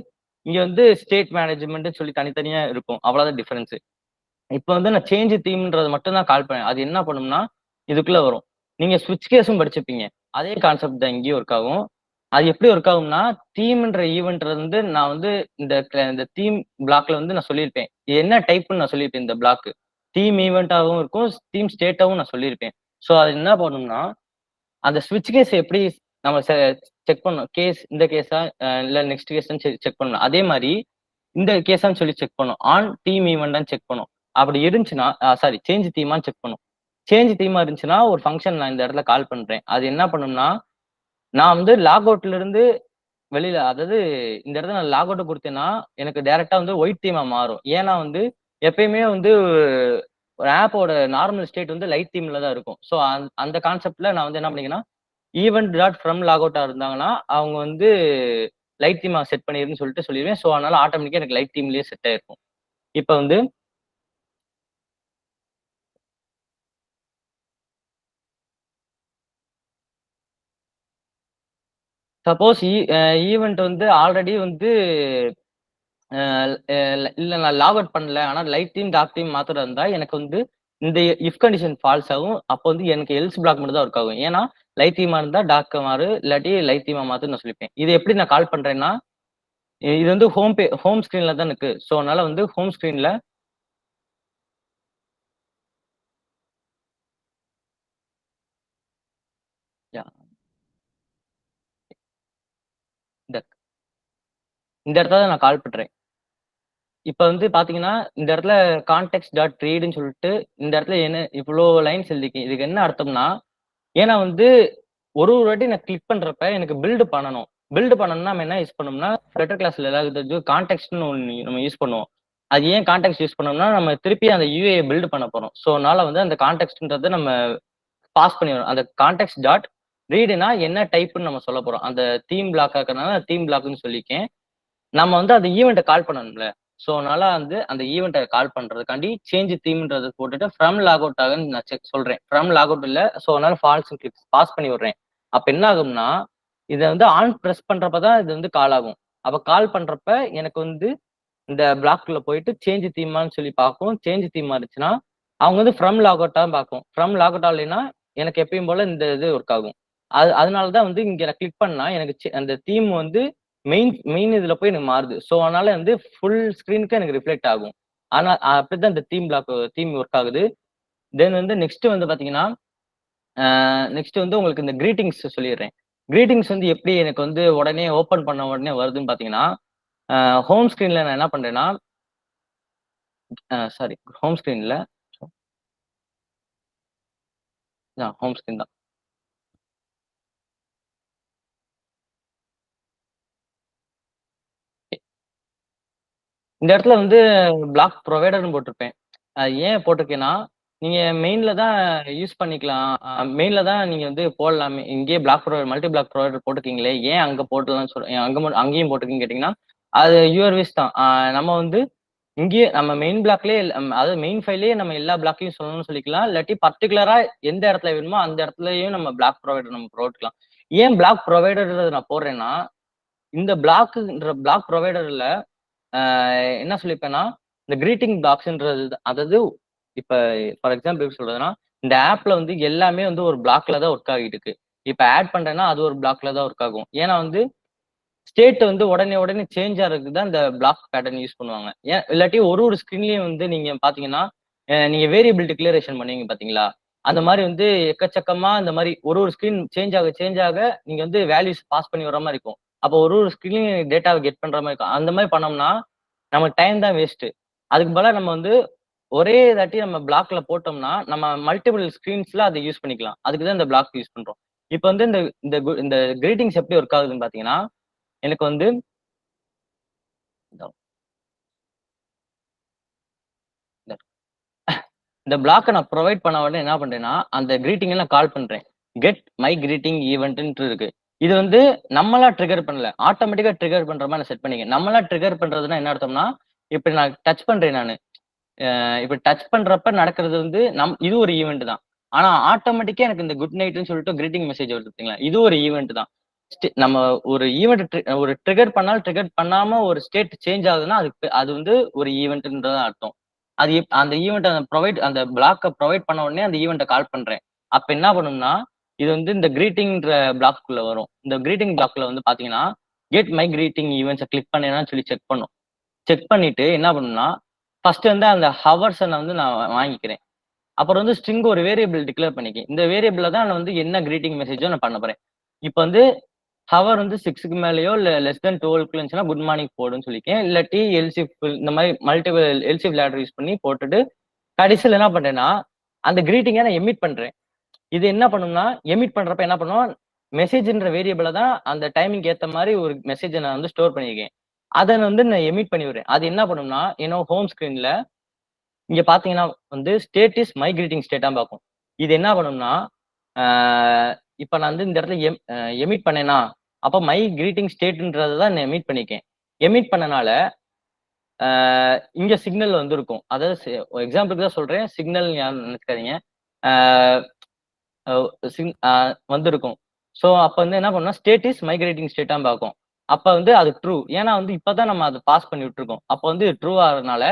இங்க வந்து ஸ்டேட் மேனேஜ்மெண்ட் சொல்லி தனித்தனியா இருக்கும், அவ்வளவுதான் டிஃபரன்ஸ். இப்போ வந்து நான் சேஞ்ச் தீம்ன்றது மட்டும் தான் கால் பண்ணேன். அது என்ன பண்ணும்னா இதுக்குள்ள வரும். நீங்க ஸ்விட்ச் கேஸும் படிச்சிருப்பீங்க, அதே கான்செப்ட் தான் இங்கேயும் ஒர்க் ஆகும். அது எப்படி ஒர்க் ஆகும்னா தீம்ன்ற ஈவெண்ட் வந்து நான் வந்து இந்த தீம் பிளாக்ல வந்து நான் சொல்லியிருப்பேன் என்ன டைப்னு நான் சொல்லியிருப்பேன். இந்த பிளாக் தீம் ஈவெண்ட்டாகவும் இருக்கும், தீம் ஸ்டேட்டாகவும் நான் சொல்லியிருப்பேன். ஸோ அது என்ன பண்ணும்னா அந்த ஸ்விட்ச் கேஸ் எப்படி நம்ம செக் பண்ணணும், கேஸ் இந்த கேஸா இல்லை நெக்ஸ்ட் கேஸ்ன்னு செக் பண்ணணும். அதே மாதிரி இந்த கேஸான்னு சொல்லி செக் பண்ணும். ஆன் தீம் ஈவெண்ட்டான்னு செக் பண்ணும். அப்படி இருந்துச்சுன்னா சேஞ்ச் தீமான்னு செக் பண்ணும். சேஞ்ச் தீமா இருந்துச்சுன்னா ஒரு ஃபங்க்ஷன் நான் இந்த இடத்துல கால் பண்றேன். அது என்ன பண்ணும்னா நான் வந்து லாக் அவுட்ல இருந்து வெளியில, அதாவது இந்த இடத்துல நான் லாக் அவுட் கொடுத்தேன்னா எனக்கு டைரக்டா வந்து ஒயிட் தீமா மாறும். ஏன்னா வந்து எப்பயுமே வந்து ஒரு ஆப்போட நார்மல் ஸ்டேட் வந்து லைட் தீம்ல தான் இருக்கும். ஸோ அந்த கான்செப்ட்ல நான் வந்து என்ன பண்ணிங்கன்னா, ஈவென்ட் டாட் ஃப்ரம் லாக் அவுட்டா இருந்தாங்கன்னா, அவங்க வந்து லைட் தீமா செட் பண்ணிருன்னு சொல்லிட்டு சொல்லிருவேன். ஸோ அதனால ஆட்டோமேட்டிக்கா எனக்கு லைட் தீம்லயே செட் ஆயிருக்கும். இப்ப வந்து சப்போஸ் ஈவென்ட் வந்து ஆல்ரெடி வந்து இல்ல நான் லாக் அவுட் பண்ணல. ஆனா லைட் தீம், டார்க் தீம் மாத்துறதா இருந்தா, எனக்கு வந்து இந்த இஃப் கண்டிஷன் ஃபால்ஸ் ஆகும். அப்போ வந்து எனக்கு எல்ஸ் பிளாக் மட்டும் தான் ஒர்க் ஆகும். ஏன்னா, லைட் தீமா இருந்தா டார்க்கா மாறு, இல்லாட்டி லைட் தீமா மாத்துன்னு நான் சொல்லிப்பேன். இது எப்படி நான் கால் பண்றேன்னா, இது வந்து ஹோம் ஸ்க்ரீன்ல தான் இருக்கு. ஸோ அதனால வந்து ஹோம் ஸ்க்ரீன்ல யாஹ் இந்த இந்த இடத்துல தான் நான் கால் பண்றேன். இப்ப வந்து பாத்தீங்கன்னா, இந்த இடத்துல கான்டெக்ஸ்ட் டாட் ரீட்ன்னு சொல்லிட்டு, இந்த இடத்துல என்ன இவ்ளோ லைன்ஸ் எழுதிருக்கேன். இதுக்கு என்ன அர்த்தம்னா, ஏன்னா வந்து ஒரு வாட்டி நான் கிளிக் பண்றப்ப எனக்கு பில்ட் பண்ணணும். பில்ட் பண்ணணும்னா நம்ம என்ன யூஸ் பண்ணோம்னா, ஃப்ளட்டர் கிளாஸ்ல எல்லாருக்கும் தெரிஞ்சு கான்டெக்ஸ்ட்ன்னு ஒண்ணு நம்ம யூஸ் பண்ணுவோம். அது ஏன் கான்டெக்ஸ்ட் யூஸ் பண்ணோம்னா, நம்ம திருப்பி அந்த யுஐ பில்ட் பண்ண போறோம். ஸோ அதனால வந்து அந்த கான்டெக்ஸ்ட்ன்றத நம்ம பாஸ் பண்ணிறோம். அந்த கான்டெக்ஸ்ட் டாட் ரீடுனா என்ன டைப்ன்னு நம்ம சொல்லப் போறோம். அந்த தீம் பிளாக்கா இருக்கறனால தீம் பிளாக்ன்னு சொல்லிருக்கேன். நம்ம வந்து அந்த ஈவென்ட்ட கால் பண்ணணும்ல. ஸோ அதனால வந்து அந்த ஈவென்ட்ட கால் பண்றதுக்காண்டி சேஞ்ச் தீம்ன்றத போட்டுட்டு ஃப்ரம் லாக் அவுட் ஆகுன்னு நான் சொல்றேன். ஃப்ரம் லாக் அவுட் இல்ல. ஸோ அதனால ஃபால்ஸ்ன்னு கிளிக் பாஸ் பண்ணி விடுறேன். அப்ப என்ன ஆகும்னா, இத வந்து ஆன் பிரஸ் பண்றப்ப தான் இது வந்து கால் ஆகும். அப்ப கால் பண்றப்ப எனக்கு வந்து இந்த பிளாக்குள்ள போயிட்டு சேஞ்ச் தீமான்னு சொல்லி பார்க்கும். சேஞ்ச் தீமா இருந்துச்சுன்னா, அவங்க வந்து ஃப்ரம் லாக் அவுட்டா பார்க்கும். ஃப்ரம் லாக் அவுட் ஆகலைன்னா, எனக்கு எப்பயும் போல இந்த இது ஒர்க் ஆகும். அதனால தான் வந்து இங்க நான் கிளிக் பண்ணா எனக்கு அந்த தீம் வந்து மெயின் மெயின் இதுல போய் எனக்கு மாறுது. ஸோ அதனால வந்து ஃபுல் ஸ்க்ரீனுக்கு எனக்கு ரிஃப்ளெக்ட் ஆகும். ஆனா அப்படிதான் இந்த தீம் ஒர்க் ஆகுது. தென் வந்து நெக்ஸ்ட் வந்து பாத்தீங்கன்னா, நெக்ஸ்ட் வந்து உங்களுக்கு இந்த கிரீட்டிங்ஸ் சொல்லிடுறேன். கிரீட்டிங்ஸ் வந்து எப்படி எனக்கு வந்து உடனே ஓப்பன் பண்ண உடனே வருதுன்னு பாத்தீங்கன்னா, ஹோம் ஸ்க்ரீன்ல நான் என்ன பண்றேன்னா, சாரி ஹோம் ஸ்க்ரீன்ல ஹோம் ஸ்க்ரீன் தான். இந்த இடத்துல வந்து பிளாக் ப்ரொவைடர்ன்னு போட்டிருப்பேன். அது ஏன் போட்டிருக்கேன்னா, நீங்க மெயின்ல தான் யூஸ் பண்ணிக்கலாம். மெயின்ல தான் நீங்க வந்து போடலாமே. இங்கேயே block provider multi block provider போட்டிருக்கீங்களே, ஏன் அங்க போடலாம்னு அங்கேயும் போட்டிருக்கீங்கன்னு கேட்டீங்கன்னா, அது யுவர் விஷ் தான். நம்ம வந்து இங்கேயே நம்ம மெயின் பிளாக்லயே அதாவது மெயின் ஃபைல்லயே நம்ம எல்லா பிளாக்கையும் சொல்லணும்னு சொல்லிக்கலாம். இல்லாட்டி பர்ட்டிகுலரா எந்த இடத்துல வேணுமோ அந்த இடத்துலயும் நம்ம பிளாக் ப்ரொவைடர் நம்ம போட்டுக்கலாம். ஏன் பிளாக் ப்ரொவைடர்ன்றத நான் போடுறேன்னா, இந்த பிளாக் ப்ரொவைடர்ல என்ன சொல்லியிருப்பேன்னா, இந்த கிரீட்டிங் பாக்ஸ்ன்றது அதாவது இப்ப ஃபார் எக்ஸாம்பிள் எப்படி சொல்றதுன்னா, இந்த ஆப்ல வந்து எல்லாமே வந்து ஒரு பிளாக்ல தான் ஒர்க் ஆகிட்டு இருக்கு. இப்ப ஆட் பண்றேன்னா, அது ஒரு பிளாக்ல தான் ஒர்க் ஆகும். ஏன்னா வந்து ஸ்டேட் வந்து உடனே சேஞ்ச் ஆறதுக்கு தான் இந்த பிளாக் பேட்டர்ன் யூஸ் பண்ணுவாங்க. இல்லாட்டி ஒரு ஸ்க்ரீன்லயும் வந்து நீங்க பாத்தீங்கன்னா, நீங்க வேரியபிள் டிக்ளரேஷன் பண்ணுவீங்க பாத்தீங்களா? அந்த மாரி வந்து எக்கச்சக்கமா இந்த மாரி ஒரு ஸ்க்ரீன் சேஞ்ச் ஆக நீங்க வந்து வேல்யூஸ் பாஸ் பண்ணி வர மாரி இருக்கும். அப்போ ஒரு ஸ்க்ரீன்லயும் டேட்டாவ கெட் பண்ற மாரி இருக்கும். அந்த மாரி பண்ணோம்னா, நமக்கு டைம் தான் வேஸ்ட்டு. அதுக்கு பதிலா நம்ம வந்து ஒரே தாட்டி நம்ம பிளாக்ல போட்டோம்னா, நம்ம மல்டிபிள் ஸ்க்ரீன்ஸ்ல அத யூஸ் பண்ணிக்கலாம். அதுக்கு தான் இந்த பிளாக் யூஸ் பண்றோம். இப்ப வந்து இந்த இந்த இந்த கிரீட்டிங்ஸ் எப்படி ஒர்க் ஆகுதுன்னு பாத்தீங்கன்னா, எனக்கு வந்து இந்த இந்த பிளாக்க நான் புரொவைட் பண்ண உடனே என்ன பண்றேன்னா, அந்த கிரீட்டிங்க நான் கால் பண்றேன். கெட் மை கிரீட்டிங் ஈவென்ட்ன்ட்டு இருக்கு. இது வந்து நம்மளா ட்ரிகர் பண்ணல. ஆட்டோமேட்டிக்கா ட்ரிகர் பண்ற மாரி நான் செட் பண்ணிருக்கேன். நம்மளா ட்ரிகர் பண்றதுன்னா என்ன அர்த்தம்னா, இப்ப நான் டச் பண்றேன் நானு. இப்ப டச் பண்றப்ப நடக்கிறது வந்து இது ஒரு ஈவென்ட் தான். ஆனா ஆட்டோமேட்டிக்கா எனக்கு இந்த குட் நைட்ன்னு சொல்லிட்டு கிரீட்டிங் மெசேஜ் வருது பாத்தீங்களா? இது ஒரு ஈவென்ட் தான். நம்ம ஒரு ஒரு ட்ரிகர் பண்ணாலும் ட்ரிகர் பண்ணாம ஒரு ஸ்டேட் சேஞ்ச் ஆகுதுன்னா, அது வந்து ஒரு ஈவென்ட்ன்றதான் அர்த்தம். அது அந்த ஈவென்ட்ட அந்த பிளாக்க புரொவைட் பண்ண உடனே அந்த ஈவென்ட்ட கால் பண்றேன். அப்ப என்ன பண்ணும்னா, இது வந்து இந்த கிரீட்டிங்ன்ற பிளாக்குள்ள வரும். இந்த கிரீட்டிங் பிளாக்ல வந்து பாத்தீங்கன்னா, கெட் மை கிரீட்டிங் ஈவென்ட்ஸ கிளிக் பண்ணேனான்னு சொல்லி செக் பண்ணும். செக் பண்ணிட்டு என்ன பண்ணும்னா, ஃபர்ஸ்ட் வந்து அந்த ஹவர்ஸ வந்து நான் வாங்கிக்கிறேன். அப்புறம் வந்து ஸ்ட்ரிங் ஒரு வேரியபிள் டிக்ளேர் பண்ணிக்கேன். இந்த வேரியபிள்ல தான் நான் வந்து என்ன கிரீட்டிங் மெசேஜோ நான் பண்ண போறேன். இப்ப வந்து ஹவர் வந்து 6க்கு மேலயோ இல்ல லெஸ் தென் 12க்கு இருந்துச்சுன்னா குட் மார்னிங் போடுன்னு சொல்லிருக்கேன். இல்லாட்டி எல்சிஃப் இந்த மாரி மல்டிபிள் எல்சிஃப் லேடர் யூஸ் பண்ணி போட்டுட்டு, கடைசில என்ன பண்றேன்னா, அந்த கிரீட்டிங்க நான் எமிட் பண்றேன். இது என்ன பண்ணும்னா, எமிட் பண்றப்ப என்ன பண்ணும், மெசேஜ்ன்ற வேரியபிள தான் அந்த டைமிங்க்கு ஏத்த மாரி ஒரு மெசேஜ நான் வந்து ஸ்டோர் பண்ணியிருக்கேன். அத வந்து நான் எமிட் பண்ணி விடுறேன். அது என்ன பண்ணும்னா, என்னோட ஹோம் ஸ்க்ரீன்ல இங்க பாத்தீங்கன்னா வந்து ஸ்டேட் இஸ் மைக்ரேட்டிங் ஸ்டேட்டா பார்க்கும். இது என்ன பண்ணும்னா இப்ப நான் வந்து இந்த இடத்துல எமிட் பண்ணேனா அப்ப மை கிரீட்டிங் ஸ்டேட்ன்றதை தான் நான் எமிட் பண்ணிக்கேன். எமிட் பண்ணனால இங்க சிக்னல் வந்து இருக்கும். அதாவது எக்ஸாம்பிளுக்கு தான் சொல்றேன், சிக்னல் நினைச்சுக்காதீங்க. வந்திருக்கும். ஸோ அப்ப வந்து என்ன பண்ணா ஸ்டேட் இஸ் மைக்ரேட்டிங் ஸ்டேட்டா பார்க்கும். அப்ப வந்து அது ட்ரூ. ஏன்னா வந்து இப்பதான் நம்ம அதை பாஸ் பண்ணி விட்டுருக்கோம். அப்ப வந்து ட்ரூ ஆகிறதுனால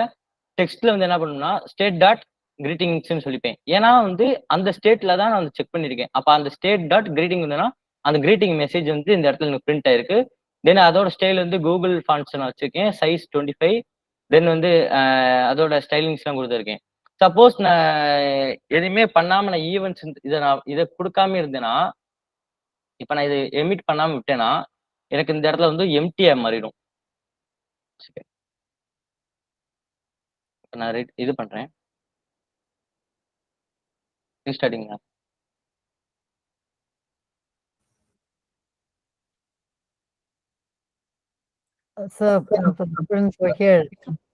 டெக்ஸ்ட்ல வந்து என்ன பண்ணணும்னா ஸ்டேட் டாட் கிரீட்டிங்ஸ்னு சொல்லிப்பேன். ஏன்னா வந்து அந்த ஸ்டேட்ல தான் நான் செக் பண்ணிருக்கேன். அப்ப அந்த ஸ்டேட் டாட் கிரீட்டிங் வந்துன்னா அந்த கிரீட்டிங் மெசேஜ் வந்து இந்த இடத்துல எனக்கு பிரிண்ட் ஆயிருக்கு. தென் அதோட ஸ்டைல் வந்து கூகுள் ஃபாண்ட்ஸ் நான் வச்சிருக்கேன். சைஸ் 25. தென் வந்து அதோட ஸ்டைலிங்ஸ் எல்லாம் கொடுத்துருக்கேன். சப்போஸ் நான் எதுவுமே பண்ணாம நான் ஈவெண்ட்ஸ் இதை கொடுக்காம இருந்தேன்னா, இப்ப நான் இது எமிட் பண்ணாம விட்டேன்னா எனக்கு இந்த இடத்துல வந்து எம்டியா மாறிடும். நான் இது பண்றேன். Restarting. So, students were here.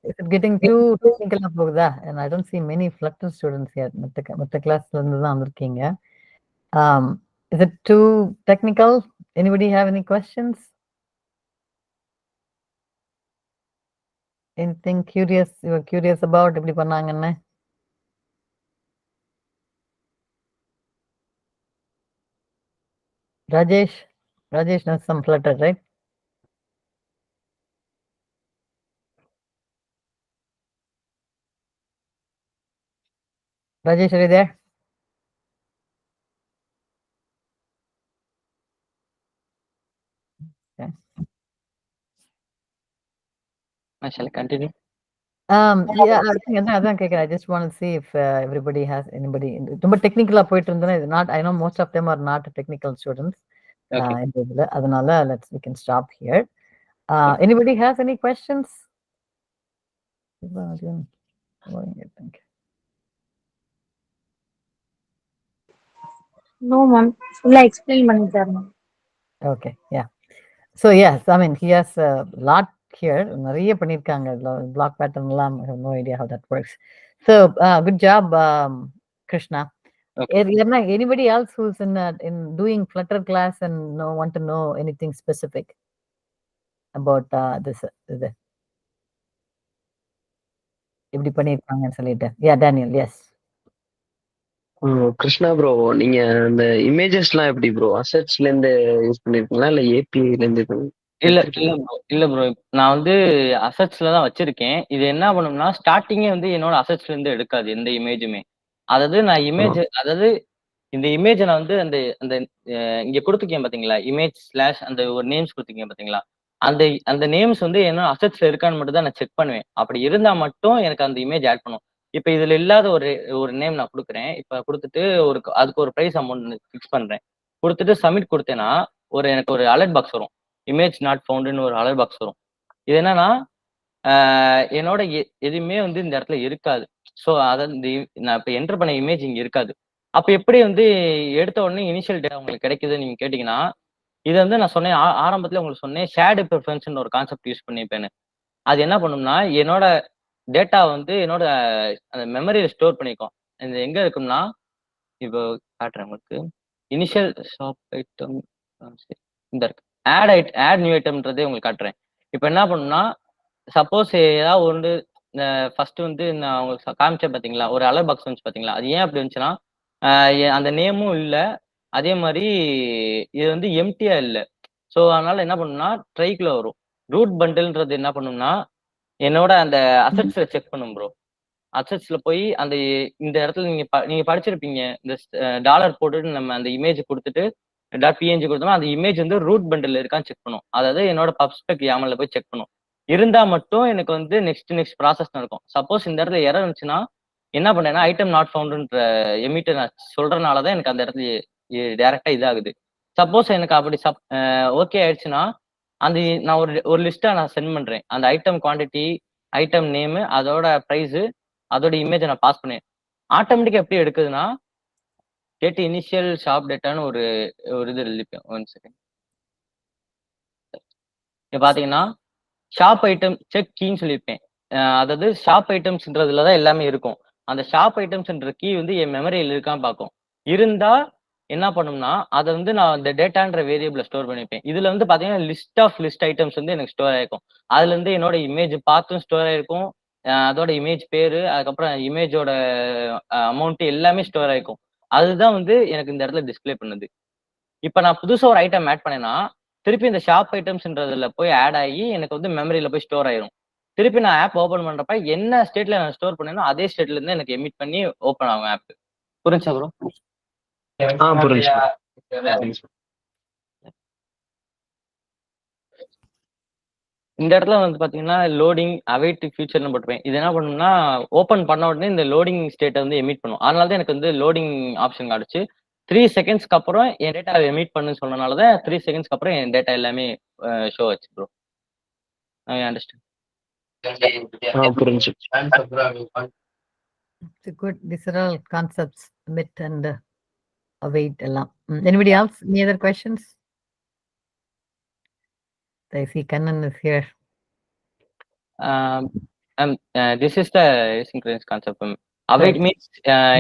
Is it getting too technical போகுதா? And I don't see many Flutter students here. மத்த கிளாஸ்ல இருந்து தான் வந்திருக்கீங்க. Is it too technical? Anybody have any questions? Anything curious you were curious about எப்படி பண்ணாங்கன்னு? Rajesh knows some Flutter, right? Rajesh, are you there? Okay. Shall I continue? Yeah, அதான் கேக்குறேன். I just want to see if everybody has anybody ரொம்ப டெக்னிக்கலா போயிட்டு இருந்தனா இது not I know most of them are not technical students. Okay. அதனால we can stop here. Anybody has any questions? No, ma'am. Full explain பண்ணிட்டாரு. Okay, yeah. So yes, I mean he has a lot here. நிறைய பண்ணிருக்காங்க block pattern எல்லாம். I have no idea how that works. So good job, Krishna. Okay. Anybody else who's in doing Flutter class and want to know anything specific about this எப்படி பண்ணிருக்காங்கன்னு சொல்லிட்டு? Yeah, Daniel, yes. Krishna bro, நீங்க இந்த இமேஜஸ்லாம் எப்படி bro அசெட்ஸ்ல இருந்து use பண்ணிருக்கீங்களா இல்ல ஏபிஐல இருந்து? இல்ல ப்ரோ, நான் வந்து அசெட்ஸ்ல தான் வச்சிருக்கேன். இது என்ன பண்ணும்னா ஸ்டார்டிங்கே வந்து என்னோட அசெட்ஸ்ல இருந்து எடுக்காது எந்த இமேஜுமே. அதாவது நான் அதாவது இந்த இமேஜ் நான் வந்து அந்த அந்த இங்க கொடுத்துருக்கேன் பாத்தீங்களா, இமேஜ் ஸ்லாஷ் அந்த ஒரு நேம்ஸ் கொடுத்துருக்கேன் பாத்தீங்களா, அந்த அந்த நேம்ஸ் வந்து என்ன அசெட்ஸ்ல இருக்கான்னு மட்டும் தான் நான் செக் பண்ணுவேன். அப்படி இருந்தா மட்டும் எனக்கு அந்த இமேஜ் ஆட் பண்ணும். இப்ப இதுல இல்லாத ஒரு நேம் நான் கொடுக்குறேன். இப்ப கொடுத்துட்டு அதுக்கு ஒரு பிரைஸ் அமௌண்ட் ஃபிக்ஸ் பண்றேன். கொடுத்துட்டு சப்மிட் கொடுத்தேன்னா எனக்கு ஒரு அலர்ட் பாக்ஸ் வரும். இமேஜ் நாட் ஃபவுண்டுன்னு ஒரு அலர்ட் பாக்ஸ் வரும். இது என்னன்னா என்னோட எதுவுமே வந்து இந்த இடத்துல இருக்காது. ஸோ அதை நான் இப்ப என்டர் பண்ண இமேஜ் இங்க இருக்காது. அப்ப எப்படி வந்து எடுத்த உடனே இனிஷியல் டேட்டா உங்களுக்கு கிடைக்குதுன்னு நீங்க கேட்டீங்கன்னா, இது வந்து நான் சொன்னேன் ஆரம்பத்துல உங்களுக்கு சொன்னேன் ஷேர்டு ப்ரிஃபரன்ஸ்னு ஒரு கான்செப்ட் யூஸ் பண்ணிப்பேன்னு. அது என்ன பண்ணும்னா என்னோட டேட்டா வந்து என்னோட அந்த மெமரியில ஸ்டோர் பண்ணிக்கும். இது எங்க இருக்கும்னா இப்போ காட்டுறேன் உங்களுக்கு. இனிஷியல் ஷாப் ஐட்டம் இந்த இருக்கு. ஆட் நியூ ஐட்டம்ன்றதே உங்களுக்கு காட்டுறேன். இப்போ என்ன பண்ணும்னா சப்போஸ் ஏதாவது ஒன்று ஃபர்ஸ்ட் வந்து நான் உங்களுக்கு காமிச்சேன் பாத்தீங்களா, ஒரு அலர் பாக்ஸ் வந்துச்சு பாத்தீங்களா, அது ஏன் அப்படி வந்துச்சுன்னா அந்த நேமும் இல்லை, அதே மாதிரி இது வந்து எம்டியா இல்லை. ஸோ அதனால என்ன பண்ணும்னா ட்ரைக்குள்ள வரும். ரூட் பண்டில்ன்றது என்ன பண்ணும்னா என்னோட அந்த அசெட்ஸ்ல செக் பண்ணும் ப்ரோ. அசெட்ஸ்ல போய் இந்த இடத்துல நீங்க படிச்சிருப்பீங்க, இந்த டாலர் போட்டுட்டு நம்ம அந்த இமேஜ் கொடுத்துட்டு .png கொடுத்தோம்னா அந்த இமேஜ் வந்து ரூட் பண்டில் இருக்கான்னு செக் பண்ணும். அதாவது என்னோட பப்ஸ்பெக் யாமல்ல போய் செக் பண்ணும். இருந்தா மட்டும் எனக்கு வந்து நெக்ஸ்ட் ப்ராசஸ் நடக்கும். சப்போஸ் இந்த இடத்துல எரர் இருந்துச்சுன்னா என்ன பண்ணேன்னா ஐட்டம் நாட் ஃபவுண்டுன்ற எமிட்டை நான் சொல்றதுனாலதான் எனக்கு அந்த இடத்துல டைரக்டா இதாகுது. சப்போஸ் எனக்கு அப்படி ஓகே ஆயிடுச்சுன்னா அந்த நான் ஒரு லிஸ்டா நான் சென்ட் பண்றேன். அந்த ஐட்டம் குவான்டிட்டி, ஐட்டம் நேமு, அதோட ப்ரைஸு, அதோட இமேஜை நான் பாஸ் பண்ணேன். ஆட்டோமேட்டிக்கா எப்படி எடுக்குதுன்னா டேட் இனிஷியல் ஷாப் டேட்டான்னு ஒரு இது எழுதிப்பேன். 1 செகண்ட். இப்போ பாத்தீங்கன்னா ஷாப் ஐட்டம் செக் கீன்னு சொல்லியிருப்பேன். அதாவது ஷாப் ஐட்டம்ஸ்ன்றதுல தான் எல்லாமே இருக்கும். அந்த ஷாப் ஐட்டம்ஸ்ன்ற கீ வந்து என் மெமரியில இருக்கான்னு பார்க்கும். இருந்தா என்ன பண்ணும்னா, அத வந்து நான் அந்த டேட்டான்ற வேரியபிள்ல ஸ்டோர் பண்ணிப்பேன். இதுல வந்து பார்த்தீங்கன்னா, லிஸ்ட் ஐட்டம்ஸ் வந்து எனக்கு ஸ்டோர் ஆயிருக்கும். அதுலருந்து என்னோட இமேஜ் பார்த்தும் ஸ்டோர் ஆயிருக்கும். அதோட இமேஜ் பேரு, அதுக்கப்புறம் இமேஜோட அமௌண்ட் எல்லாமே ஸ்டோர் ஆயிருக்கும். அதுதான் வந்து எனக்கு இந்த இடத்துல டிஸ்ப்ளே பண்ணுது. இப்ப நான் புதுசா ஒரு ஐட்டம் ஆட் பண்ணேன்னா, திருப்பி இந்த ஷாப் ஐட்டம்ஸ்ன்றதுல போய் ஆட் ஆகி எனக்கு வந்து மெமரியில போய் ஸ்டோர் ஆயிரும். திருப்பி நான் ஆப் ஓப்பன் பண்றப்ப என்ன ஸ்டேட்ல நான் ஸ்டோர் பண்ணேனோ அதே ஸ்டேட்ல இருந்து எனக்கு எமிட் பண்ணி ஓப்பன் ஆகும் ஆப். புரிஞ்சா ப்ரோ? புரிஞ்சு. இந்த இடத்துல வந்து பாத்தீங்கன்னா லோடிங் அவைட் ஃபியூச்சர்னு போட்டுருப்பேன். இது என்ன பண்ணும்னா ஓப்பன் பண்ண உடனே இந்த லோடிங் ஸ்டேட்டை வந்து எமிட் பண்ணும். அதனால தான் எனக்கு வந்து லோடிங் ஆப்ஷன் காட்டுச்சு. 3 செகண்ட்ஸ்க்கு அப்புறம் என் டேட்டா எமிட் பண்ணுன்னு சொன்னனால தான் 3 செகண்ட்ஸ்க்கு அப்புறம் என் டேட்டா எல்லாமே ஷோ ஆச்சு ப்ரோ. I understand. புரிஞ்சு. Good. These are all concepts, bit and await எல்லாம். Anybody else? Any other questions? I see Kannan is here. This is the asynchronous concept. Await means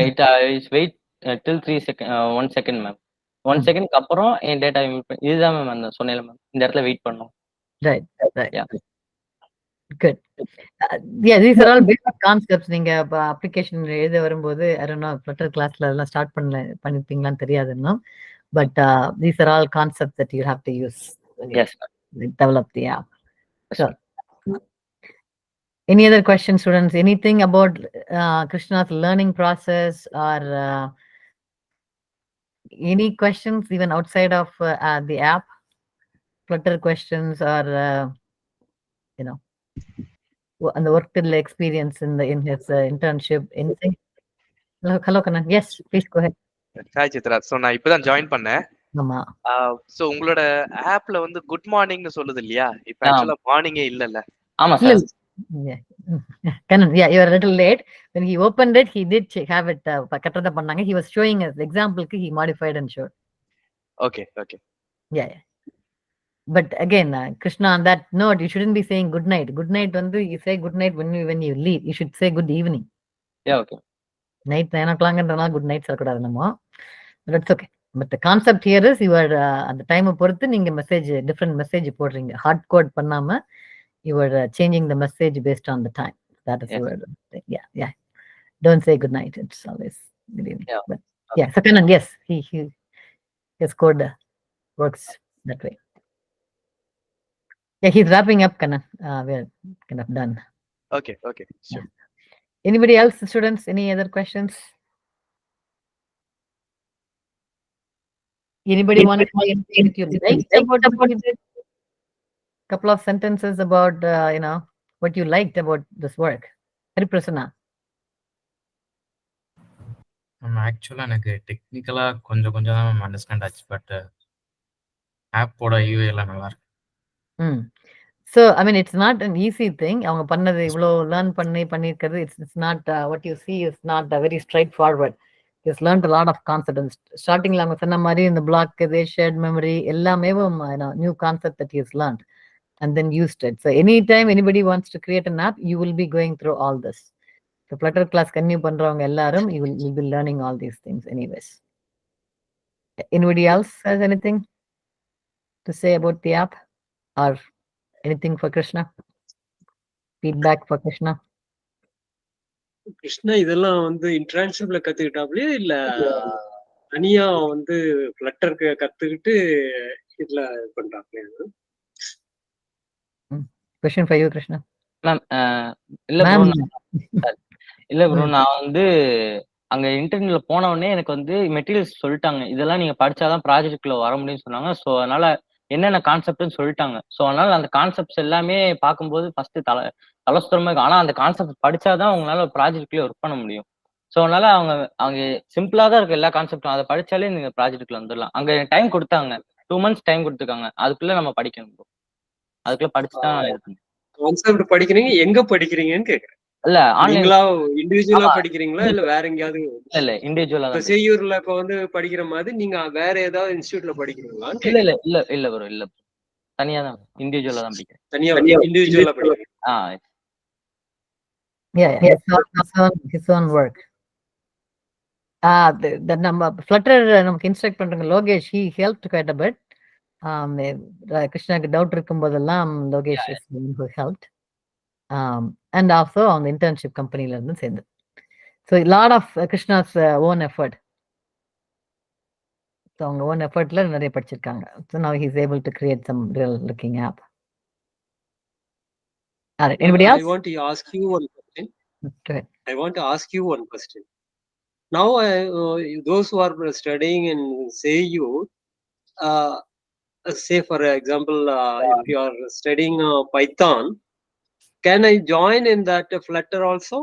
it is wait till 1 second ma'am. 1 second அப்புறம் என் data இதுதான் ma'am அந்த சொன்னேன்ல ma'am இந்த இடத்துல wait பண்ணோம். Right. Yeah. Good. Yeah, these are all basic concepts. நீங்க application எழுத வரும்போது I don't know Flutter classல எல்லாம் ஸ்டார்ட் பண்ணிருப்பீங்களான்னு தெரியாது இன்னும். But these are all concepts that you have to use when you develop the app. Sure. Any other questions, students? Anything about Krishna's learning process or any questions even outside of the app? Flutter questions or you know, and the work till experience in his internship, anything? Hello, Kannan. Yes, please go ahead. Hi, Chitra. So நான் இப்பதான் join பண்ணேன். ஆமா. So உங்களோட ஆப்ல வந்து good மார்னிங்னு சொல்லுது இல்லையா? இப்ப ஆக்சுவலா மார்னிங்கே இல்லல்ல. ஆமா sir. Yeah. Kannan, yeah, you are a little late. When he opened it, he did have it கட்டறத பண்ணாங்க. He was showing us example he modified and showed. Okay. Yeah. But again, Krishna, on that note, you shouldn't be saying good night. Good night வந்து you say good night when you leave. You should say good evening. Yeah, okay. Night 9 o'clockன்றனால good night சொல்லக்கூடாது நம்ம. But it's okay. But the concept here is you are at the time பொறுத்து நீங்க message different message போடுறீங்க. Hard code பண்ணாம you are changing the message based on the time. That is the word. Yeah. Don't say good night. It's always good evening. Yeah. But yeah, so Kannan, yes, his code works that way. Yeah, he's wrapping up, Kannan. We're kind of done. Okay. Sure. Anybody else, students? Any other questions? Anybody want to say anything that you liked about it? Couple of sentences about what you liked about this work. Hariprasanna. ஆக்சுவலா எனக்கு டெக்னிக்கலா கொஞ்சம் தான் understand ஆச்சு. But ஆப்போட UI எல்லாம் நல்லா இருக்கு. So I mean it's not an easy thing. அவங்க பண்ணது இவ்ளோ learn பண்ணிருக்கிறது it's not what you see is not very straightforward. He's learned a lot of concepts. Starting அவங்க சொன்ன மாதிரி இந்த block இது shared memory எல்லாமே new concept that he has learned and then used it. So anytime anybody wants to create an app, you will be going through all this. The Flutter class continue பண்றவங்க எல்லாரும் you will be learning all these things anyways. Anybody else has anything to say about the app or anything for Krishna? Feedback for Krishna? Krishna இதெல்லாம் வந்து இன்டர்ன்ஷிப்ல கத்துக்கிட்டாப்லயே இல்ல தனியா வந்து ஃப்ளட்டருக்கு கத்துக்கிட்டு இதுல பண்றாப்லயா? Question for you, Krishna. Ma'am இல்ல ப்ரோ நான் வந்து அங்க இன்டர்வியூல போன உடனே எனக்கு வந்து மெட்டீரியல்ஸ் சொல்லிட்டாங்க. இதெல்லாம் நீங்க படிச்சாதான் ப்ராஜெக்ட்குள்ள வர முடியும்னு சொன்னாங்க. ஸோ அதனால என்னென்ன கான்செப்ட்னு சொல்லிட்டாங்க. ஸோ அதனால அந்த கான்செப்ட்ஸ் எல்லாமே பார்க்கும்போது ஃபர்ஸ்ட் தலசுத்தரமா இருக்கும். ஆனா அந்த கான்செப்ட் படிச்சாதான் உங்களால ப்ராஜெக்ட்லயே ஒர்க் பண்ண முடியும். ஸோ அதனால அவங்க சிம்பிளா தான் இருக்கு எல்லா கான்செப்டும். அதை படிச்சாலே நீங்க ப்ராஜெக்ட்ல வந்துடலாம். அங்க டைம் கொடுத்தாங்க, 2 months டைம் கொடுத்துருக்காங்க. அதுக்குள்ள நம்ம படிக்கணும். அதுக்குள்ள படிச்சுதான் இருக்கு. கான்செப்ட் படிக்கிறீங்க, எங்க படிக்கிறீங்கன்னு கேக்குறேன். இல்ல நீங்களா இண்டிவிஜுவலா படிக்கிறீங்களா இல்ல வேற எங்கயாவது? இல்ல இண்டிவிஜுவலா தான். செய்யூர்ல இப்ப வந்து படிக்கிற மாதிரி நீங்க வேற ஏதாவது இன்ஸ்டிடியூட்ல படிக்கிறீங்களா? இல்ல ப்ரோ இல்ல தனியா தான் இண்டிவிஜுவலா தான் படிக்கிறேன். தனியா இண்டிவிஜுவலா படிக்கிறேன். Yeah, his own work. The நம்ம Flutter நமக்கு இன்ஸ்ட்ரக்ட் பண்றவங்க Lokesh, he helped quite a bit. கிருஷ்ணாக்கு டவுட் இருக்கும் போதெல்லாம் Lokesh is the one who helped. And also on the internship கம்பெனில இருந்து சேர்ந்து. So a lot of Krishna's own effort. So அவங்க own effortல நிறைய படிச்சிருக்காங்க. So now he's able to create some real looking app. All right. Anybody else? I want to ask you one question. Go ahead. I want to ask you one question. Now, those who are studying in CU, say for example, if you are studying Python, can I join in that Flutter also?